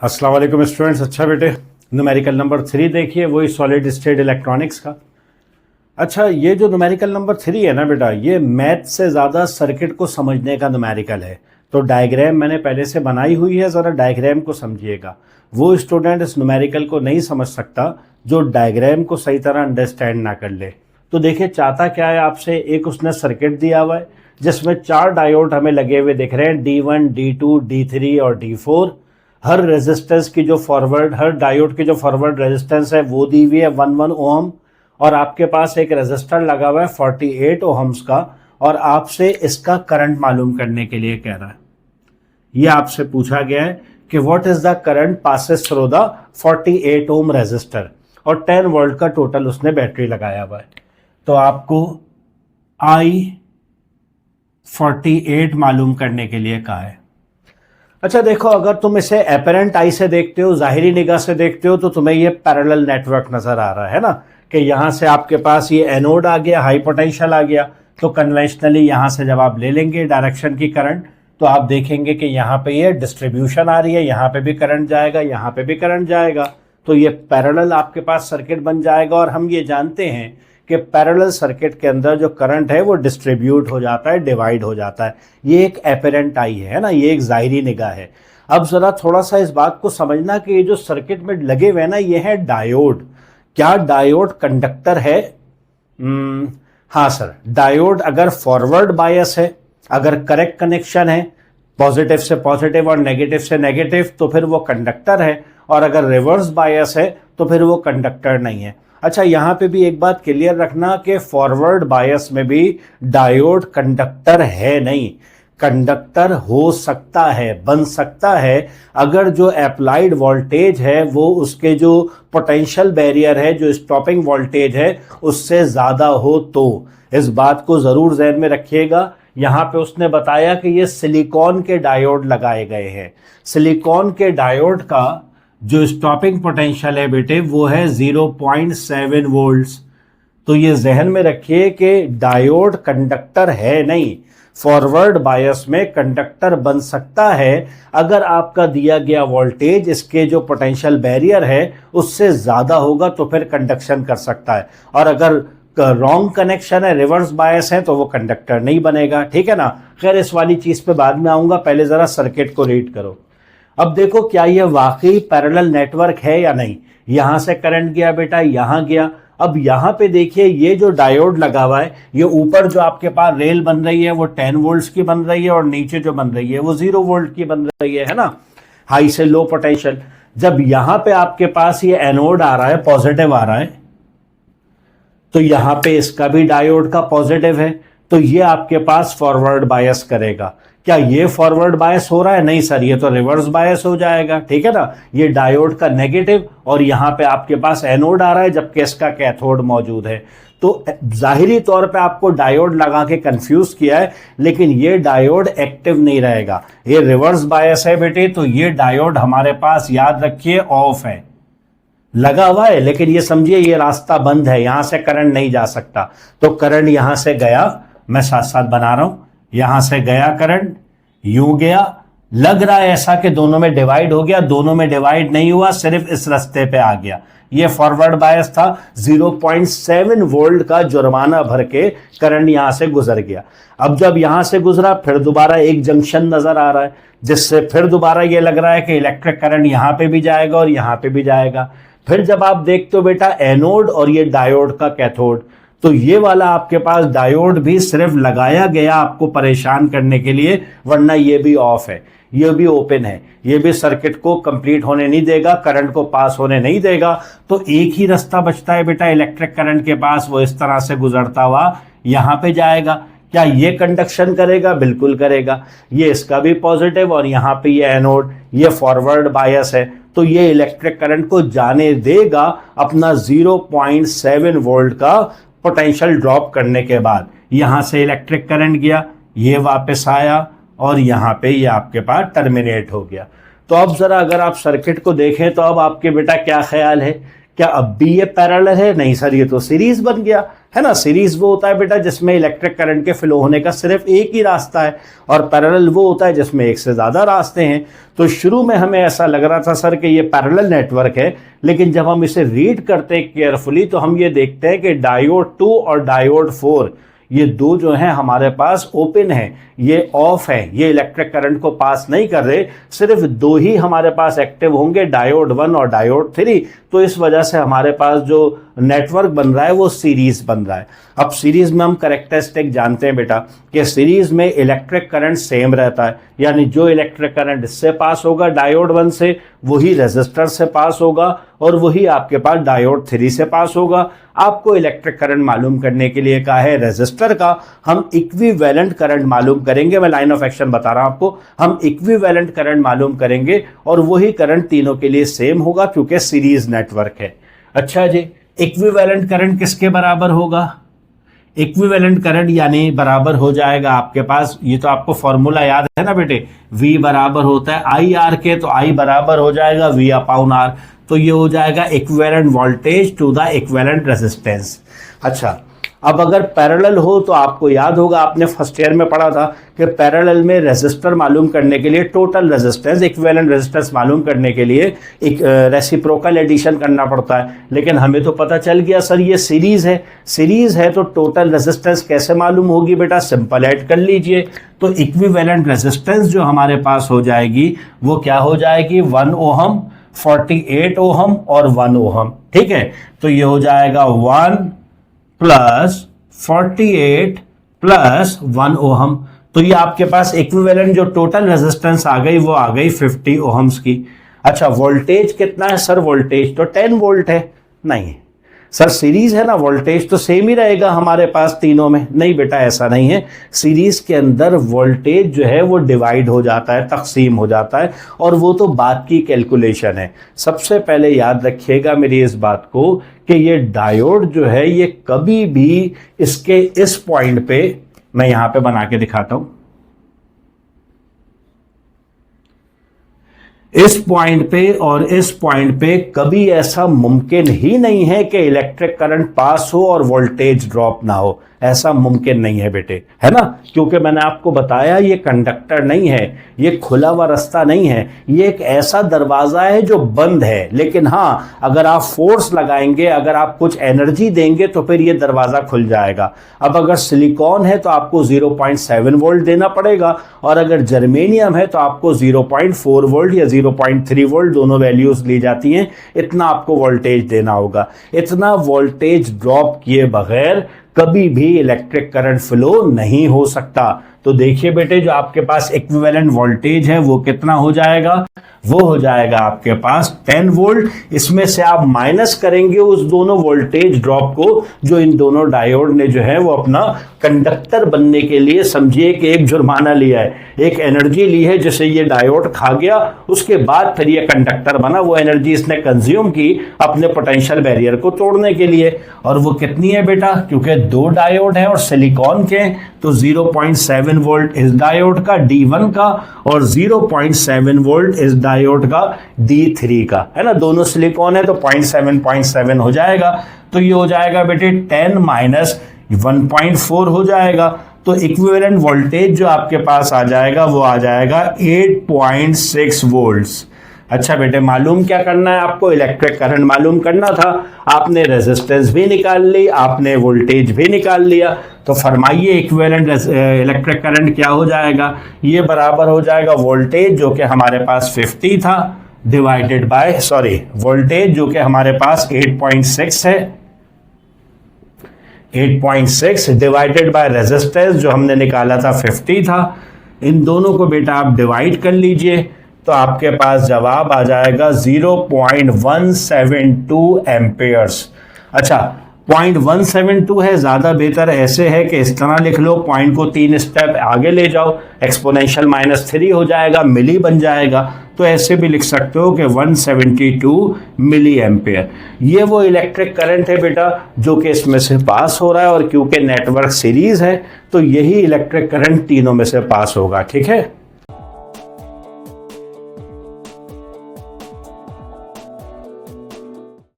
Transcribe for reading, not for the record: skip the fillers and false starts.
अस्सलाम वालेकुम स्टूडेंट्स। अच्छा बेटे, न्यूमेरिकल नंबर 3 देखिए, वही सॉलिड स्टेट इलेक्ट्रॉनिक्स का। अच्छा, ये जो न्यूमेरिकल नंबर 3 है ना बेटा, ये मैथ से ज़्यादा सर्किट को समझने का न्यूमेरिकल है। तो डायग्राम मैंने पहले से बनाई हुई है, ज़रा डायग्राम को समझिएगा। वो स्टूडेंट इस न्यूमेरिकल को नहीं समझ सकता जो डायग्राम को सही तरह अंडरस्टैंड ना कर ले। तो देखिए चाहता क्या है आपसे, एक उसने सर्किट दिया हुआ है जिसमें 4 डायोड हमें लगे हुए दिख रहे हैं, D1, D2, D3 और D4। हर रेजिस्टेंस की जो फॉरवर्ड, हर डायोड की जो फॉरवर्ड रेजिस्टेंस है वो दी हुई है 1 ओम। और आपके पास एक रेजिस्टर लगा हुआ है 48 ओम्स का, और आपसे इसका करंट मालूम करने के लिए कह रहा है। ये आपसे पूछा गया है कि what is the current passes through the 48 ohm resistor, और 10 वोल्ट का टोटल उसने बैटरी लगाया हुआ है। तो आपको I48 मालूम करने के लिए कहा है। अच्छा देखो, अगर तुम इसे एपरेंट आई से देखते हो, जाहिरी निगाह से देखते हो, तो तुम्हें ये पैरेलल नेटवर्क नजर आ रहा है ना, कि यहां से आपके पास ये एनोड आ गया, हाई पोटेंशियल आ गया। तो कन्वेंशनली यहां से जब आप ले लेंगे डायरेक्शन की करंट, तो आप देखेंगे कि यहाँ पे ये डिस्ट्रीब्यूशन आ रही है, यहाँ पे भी करंट जाएगा, यहाँ पे भी करंट जाएगा। तो ये पैरेलल आपके पास सर्किट बन जाएगा। और हम ये जानते हैं कि पैरेलल सर्किट के अंदर जो करंट है वो डिस्ट्रीब्यूट हो जाता है, डिवाइड हो जाता है। ये एक एपरेंट आई है ना, ये एक जाहिरी निगाह है। अब जरा थोड़ा सा इस बात को समझना कि ये जो सर्किट में लगे हुए ना, ये है डायोड। क्या डायोड कंडक्टर है? हाँ सर, डायोड अगर फॉरवर्ड बायस है, अगर करेक्ट कनेक्शन है, पॉजिटिव से पॉजिटिव और नेगेटिव से नेगेटिव, तो फिर वो कंडक्टर है। और अगर रिवर्स बायस है तो फिर वो कंडक्टर नहीं है। अच्छा, यहां पे भी एक बात क्लियर रखना कि फॉरवर्ड बायस में भी डायोड कंडक्टर है नहीं। कंडक्टर हो सकता है, बन सकता है, अगर जो अप्लाइड वोल्टेज है वो उसके जो पोटेंशियल बैरियर है, जो स्टॉपिंग वोल्टेज है, उससे ज्यादा हो। तो इस बात को जरूर ध्यान में रखिएगा। यहां पे उसने बताया कि ये सिलिकॉन के डायोड लगाए गए हैं। सिलिकॉन के डायोड का जो स्टॉपिंग पोटेंशियल है बेटे, वो है 0.7 वोल्ट्स। तो ये जहन में रखिए कि डायोड कंडक्टर है नहीं। फॉरवर्ड बायस में कंडक्टर बन सकता है अगर आपका दिया गया वोल्टेज इसके जो पोटेंशियल बैरियर है उससे ज्यादा होगा, तो फिर कंडक्शन कर सकता है। और अगर रॉन्ग कनेक्शन है, रिवर्स बायस है, तो वो कंडक्टर नहीं बनेगा। ठीक है ना। खैर, इस वाली चीज पे बाद में आऊंगा, पहले जरा सर्किट को रीड करो। अब देखो, क्या ये वाकई पैरेलल नेटवर्क है या नहीं। यहां से करंट गया बेटा, यहां गया। अब यहां पे देखिए, ये जो डायोड लगा हुआ है, ये ऊपर जो आपके पास रेल बन रही है वो 10 वोल्ट्स की बन रही है, और नीचे जो बन रही है वो 0 वोल्ट की बन रही है ना, हाई से लो पोटेंशियल। जब यहां पे आपके पास ये एनोड आ रहा है, पॉजिटिव आ रहा है, तो यहां पे इसका भी डायोड का पॉजिटिव है, तो ये आपके पास फॉरवर्ड बायस करेगा। क्या ये फॉरवर्ड बायस हो रहा है? नहीं सर, ये तो रिवर्स बायस हो जाएगा। ठीक है ना। ये डायोड का नेगेटिव, और यहां पे आपके पास एनोड आ रहा है जबकि इसका कैथोड मौजूद है। तो जाहिरी तौर पे आपको डायोड लगा के कंफ्यूज किया है, लेकिन ये डायोड एक्टिव नहीं रहेगा। ये रिवर्स बायस है बेटे, तो ये डायोड हमारे पास, याद रखिए, ऑफ है। लगा हुआ है लेकिन ये समझिए ये रास्ता बंद है, यहां से करंट नहीं जा सकता। तो करंट यहां से गया, मैं साथ साथ बना रहा हूं, यहां से गया करंट, यूं गया। लग रहा है ऐसा कि दोनों में डिवाइड हो गया, दोनों में डिवाइड नहीं हुआ, सिर्फ इस रास्ते पे आ गया। ये फॉरवर्ड बायस था, 0.7 वोल्ट का जुर्माना भर के करंट यहां से गुजर गया। अब जब यहां से गुजरा, फिर दोबारा एक जंक्शन नजर आ रहा है, जिससे फिर दोबारा ये लग रहा है कि इलेक्ट्रिक करंट यहां पे भी जाएगा और यहां पे भी जाएगा। फिर जब आप देखते हो बेटा एनोड और ये डायोड का कैथोड, तो ये वाला आपके पास डायोड भी सिर्फ लगाया गया आपको परेशान करने के लिए, वरना ये भी ऑफ है, ये भी ओपन है, ये भी सर्किट को कंप्लीट होने नहीं देगा, करंट को पास होने नहीं देगा। तो एक ही रास्ता बचता है बेटा इलेक्ट्रिक करंट के पास, वो इस तरह से गुजरता हुआ यहां पे जाएगा। क्या ये कंडक्शन करेगा? बिल्कुल करेगा। ये इसका भी पॉजिटिव, और यहां पे ये एनोड, ये फॉरवर्ड बायस है, तो ये इलेक्ट्रिक करंट को जाने देगा अपना 0.7 वोल्ट का पोटेंशियल ड्रॉप करने के बाद। यहां से इलेक्ट्रिक करंट गया, ये वापस आया, और यहां पे ये आपके पास टर्मिनेट हो गया। तो अब जरा अगर आप सर्किट को देखें, तो अब आपके बेटा क्या ख्याल है क्या अब भी ये पैरेलल है? नहीं सर, ये तो सीरीज बन गया है ना। सीरीज वो होता है बेटा जिसमें इलेक्ट्रिक करंट के फ्लो होने का सिर्फ एक ही रास्ता है, और पैरेलल वो होता है जिसमें एक से ज्यादा रास्ते हैं। तो शुरू में हमें ऐसा लग रहा था सर कि ये पैरेलल नेटवर्क है, लेकिन जब हम इसे रीड करते हैं केयरफुली तो हम ये देखते हैं कि डायोड 2 और डायोड 4 ये दो जो हैं हमारे पास ओपन है, ये ऑफ है, ये इलेक्ट्रिक करंट को पास नहीं कर रहे। सिर्फ दो ही हमारे पास एक्टिव होंगे, डायोड 1 और डायोड 3। तो इस वजह से हमारे पास जो नेटवर्क बन रहा है वो सीरीज बन रहा है। अब सीरीज में हम कैरेक्टरिस्टिक जानते हैं बेटा कि सीरीज में इलेक्ट्रिक करंट सेम रहता है, यानी जो इलेक्ट्रिक करंट इससे पास होगा डायोड 1 से, वही रेजिस्टर से पास होगा और वही आपके पास डायोड 3 से पास होगा। आपको इलेक्ट्रिक करंट मालूम करने के लिए कहा है रेजिस्टर का, हम इक्विवेलेंट करंट मालूम करेंगे। मैं लाइन ऑफ एक्शन बता रहा हूं आपको, हम इक्विवेलेंट करंट मालूम करेंगे और वही करंट तीनों के लिए सेम होगा क्योंकि सीरीज नेटवर्क है। अच्छा जी, इक्विवेलेंट करंट किसके बराबर होगा? इक्विवेलेंट करंट यानी बराबर हो जाएगा आपके पास, ये तो आपको फॉर्मूला याद है ना बेटे, V बराबर होता है आई आर के, तो I बराबर हो जाएगा V अपॉन R। तो ये हो जाएगा equivalent voltage to the equivalent resistance. अच्छा, अब अगर पैरेलल हो तो आपको याद होगा, आपने फर्स्ट ईयर में पढ़ा था कि पैरेलल में रेजिस्टर मालूम करने के लिए टोटल रेजिस्टेंस, इक्विवेलेंट रेजिस्टेंस मालूम करने के लिए एक रेसिप्रोकल एडिशन करना पड़ता है। लेकिन हमें तो पता चल गया सर ये सीरीज है, सीरीज है तो टोटल रेजिस्टेंस कैसे मालूम होगी बेटा? सिंपल ऐड कर लीजिए। तो इक्विवेलेंट रेजिस्टेंस जो हमारे पास हो जाएगी वो क्या हो जाएगी? 1 ओहम, 48 ओहम और 1 ओहम। ठीक है, तो ये हो जाएगा 1 प्लस 48 प्लस 1 ओहम। तो ये आपके पास इक्विवेलेंट जो टोटल रेजिस्टेंस आ गई वो आ गई 50 ओहम्स की। अच्छा, वोल्टेज कितना है सर? वोल्टेज तो 10 वोल्ट है। नहीं सर, सीरीज है ना, वोल्टेज तो सेम ही रहेगा हमारे पास तीनों में। नहीं बेटा, ऐसा नहीं है। सीरीज के अंदर वोल्टेज जो है वो डिवाइड हो जाता है, तकसीम हो जाता है, और वो तो बात की कैलकुलेशन है। सबसे पहले याद रखिएगा मेरी इस बात को कि ये डायोड जो है ये कभी भी इसके इस पॉइंट पे, मैं यहां पे बना के दिखाता हूं, इस पॉइंट पे और इस पॉइंट पे कभी ऐसा मुमकिन ही नहीं है कि इलेक्ट्रिक करंट पास हो और वोल्टेज ड्रॉप ना हो। ऐसा मुमकिन नहीं है बेटे, है ना, क्योंकि मैंने आपको बताया ये कंडक्टर नहीं है, ये खुला हुआ रास्ता नहीं है, ये एक ऐसा दरवाजा है जो बंद है। लेकिन हाँ, अगर आप फोर्स लगाएंगे, अगर आप कुछ एनर्जी देंगे तो फिर ये दरवाजा खुल जाएगा। अब अगर सिलिकॉन है तो आपको 0.7 वोल्ट देना पड़ेगा, और अगर जर्मेनियम है तो आपको 0.4 वोल्ट या 0.3 वोल्ट, दोनों वैल्यूज ली जाती हैं, इतना आपको वोल्टेज देना होगा। इतना वोल्टेज ड्रॉप किए बगैर कभी भी इलेक्ट्रिक करंट फ्लो नहीं हो सकता। तो देखिए बेटे, जो आपके पास इक्विवेलेंट वोल्टेज है वो कितना हो जाएगा? वो हो जाएगा आपके पास 10 वोल्ट। इसमें से आप माइनस करेंगे उस दोनों वोल्टेज ड्रॉप को जो इन दोनों डायोड ने जो है वो अपना कंडक्टर बनने के लिए, समझिए कि एक जुर्माना लिया है, एक एनर्जी ली है जिसे ये डायोड खा गया, उसके बाद फिर ये कंडक्टर बना। वो एनर्जी इसने कंज्यूम की अपने पोटेंशियल बैरियर को तोड़ने के लिए। और वो कितनी है बेटा? क्योंकि दो डायोड है और सिलिकॉन के, तो 0.7 वोल्ट इस डायोड का D1 का, और 0.7 वोल्ट इस डायोड का D3 का, है ना। दोनों सिलिकॉन है तो 0.7 हो जाएगा। तो ये हो जाएगा बेटे 10 माइनस 1.4 हो जाएगा। तो इक्विवेलेंट वोल्टेज जो आपके पास आ जाएगा वो आ जाएगा 8.6 वोल्ट्स। अच्छा बेटे, मालूम क्या करना है आपको? इलेक्ट्रिक करंट मालूम करना था। आपने रेजिस्टेंस भी निकाल ली, आपने वोल्टेज भी निकाल लिया। तो फरमाइए इक्विवेलेंट इलेक्ट्रिक करंट क्या हो जाएगा? ये बराबर हो जाएगा वोल्टेज जो कि हमारे पास 50 था डिवाइडेड बाय, वोल्टेज जो कि हमारे पास 8.6 है, 8.6 डिवाइडेड बाय रेजिस्टेंस जो हमने निकाला था 50 था। इन दोनों को बेटा आप डिवाइड कर लीजिए तो आपके पास जवाब आ जाएगा 0.172 एम्पेयर्स। अच्छा, 0.172 है, ज़्यादा बेहतर ऐसे है कि इस तरह लिख लो, पॉइंट को 3 स्टेप आगे ले जाओ, एक्सपोनेंशियल -3 हो जाएगा, मिली बन जाएगा। तो ऐसे भी लिख सकते हो कि 172 मिली एम्पेयर। ये वो इलेक्ट्रिक करंट है बेटा जो कि इसमें से पास हो रहा है, और क्योंकि नेटवर्क सीरीज है तो यही इलेक्ट्रिक करंट तीनों में से पास होगा। ठीक है।